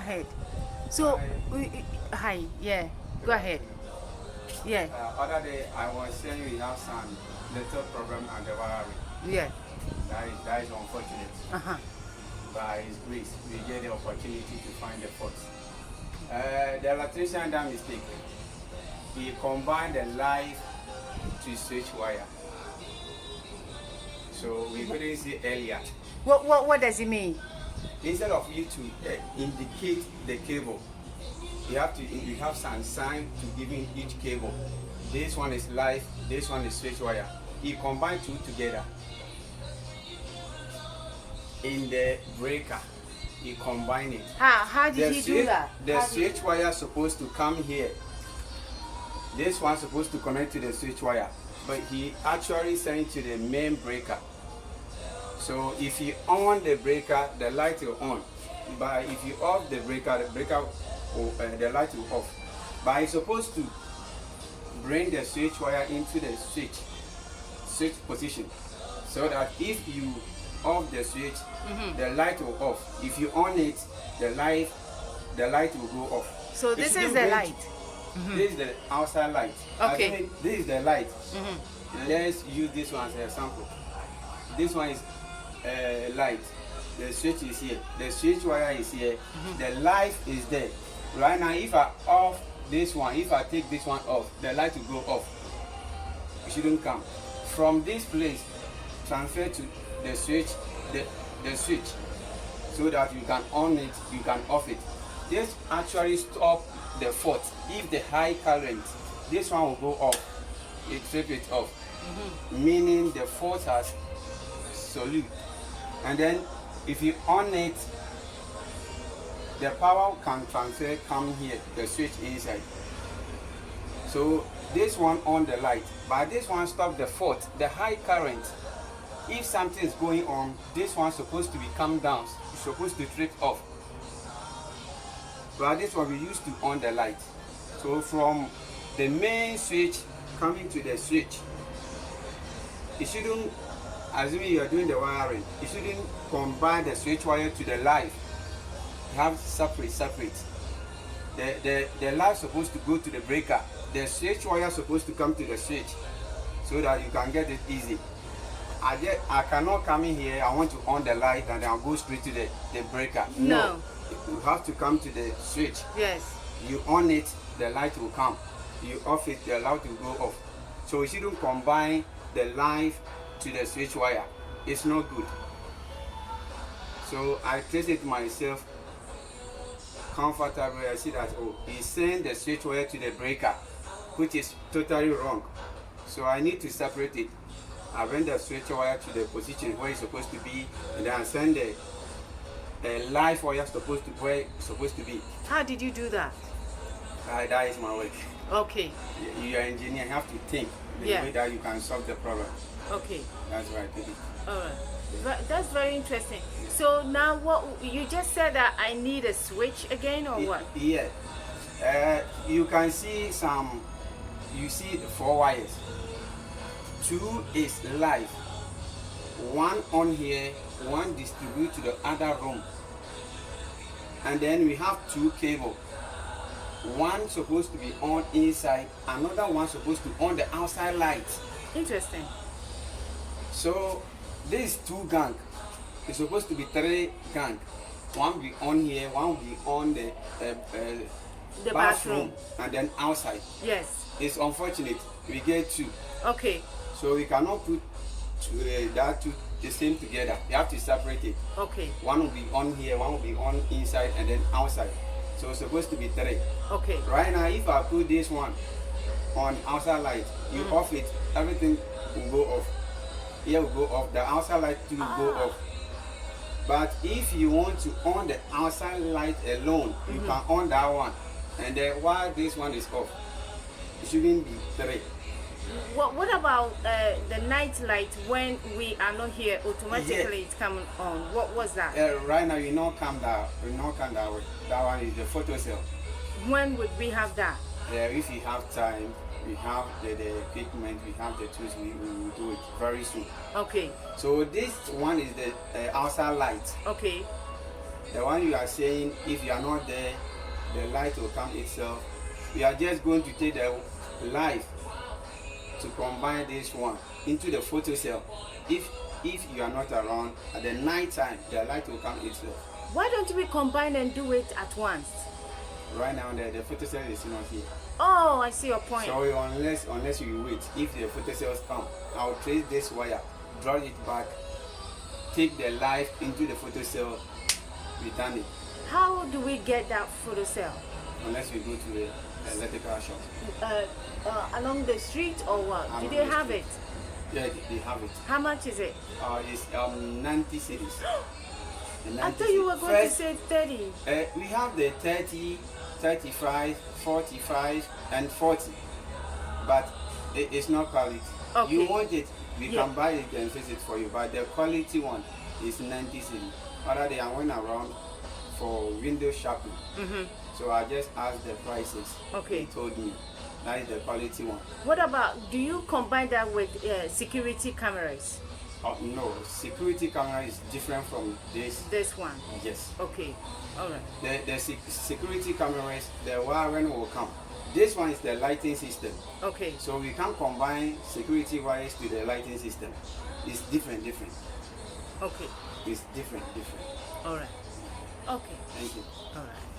ahead. So, hi, yeah, go ahead. Yeah, Other day I was saying we have some little problem at the wiring. yeah, That is unfortunate. uh-huh. By His grace, we get the opportunity to find the fault. The electrician done mistake. He combined the live to switch wire. So we couldn't see earlier. What does it mean? Instead of you to indicate the cable, you have some sign to giving each cable. This one is live, this one is switch wire. He combined two together. In the breaker, he combined it. How did he do that? The switch wire supposed to come here. This one supposed to connect to the switch wire, but he actually sent to the main breaker. So if you on the breaker, the light will on. But if you off the breaker, the light will off. But he's supposed to bring the switch wire into the switch position, so that if you off the switch, the light will off. If you on it, the light will go off. So this is the light. This is the outside light. Okay. This is the light. Let's use this one as a sample. This one is light. The switch is here. The switch wire is here. The light is there. Right now, if I off this one, if I take this one off, the light will go off. It shouldn't come. From this place, transfer to the switch, the switch, so that you can on it, you can off it. This actually stop the fault. If the high current, this one will go off. It trip it off, meaning the fault has solved. And then if you on it, the power can transfer, come here, the switch inside. So this one on the light, but this one stop the fault, the high current. If something is going on, this one's supposed to be come down. It's supposed to trip off. But this one we used to on the light. So from the main switch coming to the switch, it shouldn't, assuming you are doing the wiring, it shouldn't combine the switch wire to the live. You have separate. The live supposed to go to the breaker. The switch wire supposed to come to the switch, so that you can get it easy. I cannot come in here, I want to on the light and I'll go straight to the breaker. No. You have to come to the switch. Yes. You on it, the light will come. You off it, the light will go off. So you shouldn't combine the live to the switch wire. It's not good. So I test it myself comfortably. I see that, oh, he sent the switch wire to the breaker, which is totally wrong. So I need to separate it. I bring the switch wire to the position where it's supposed to be, and then I send the live wire where it's supposed to be. How did you do that? That is my work. Okay. You are an engineer, you have to think the way that you can solve the problem. Okay. That's right. All right. That's very interesting. So now, what you just said that I need a switch again, or what? Yeah. You can see you see the 4 wires. 2 is live. 1 on here, 1 distribute to the other room. And then we have 2 cable. 1 supposed to be on inside, another one supposed to on the outside light. Interesting. So this 2 gang. It's supposed to be 3 gang. 1 will be on here, 1 will be on the bathroom, and then outside. Yes. It's unfortunate. We get 2. Okay. So we cannot put that 2 the same together. You have to separate it. Okay. 1 will be on here, 1 will be on inside, and then outside. So it's supposed to be 3. Okay. Right now, if I put this one on outside light, you off it, everything will go off. Here will go off. The outside light too will go off. But if you want to on the outside light alone, you can on that one, and then while this one is off, it shouldn't be 3. What about the night light when we are not here? Automatically it's coming on. What was that? Right now, you not come that way. That one is the photo cell. When would we have that? If you have time, we have the equipment, we have the tools, we will do it very soon. Okay. So this one is the outside light. Okay. The one you are saying, if you are not there, the light will come itself. We are just going to take the light to combine this one into the photocell. If you are not around, at the night time, the light will come itself. Why don't we combine and do it at once? Right now, the photocell is not here. Oh, I see your point. So unless you wait, if the photocells come, I'll trace this wire, draw it back, take the light into the photocell, return it. How do we get that photocell? Unless we go to the electrical shop. Along the street or what? Do they have it? Yeah, they have it. How much is it? It's 90 cities. I thought you were going to say 30. We have the 30, 35, 45, and 40. But it's not quality. Okay. You want it, we can buy it and fix it for you. But the quality one is 90 cities. Other day I went around for window shopping. So I just asked the prices. Okay. He told me that is the quality one. What about, do you combine that with security cameras? No, security camera is different from this. This one? Yes. Okay. All right. The security cameras, the wiring will come. This one is the lighting system. Okay. So we can combine security wires to the lighting system. It's different. Okay. It's different. All right. Okay. Thank you. All right.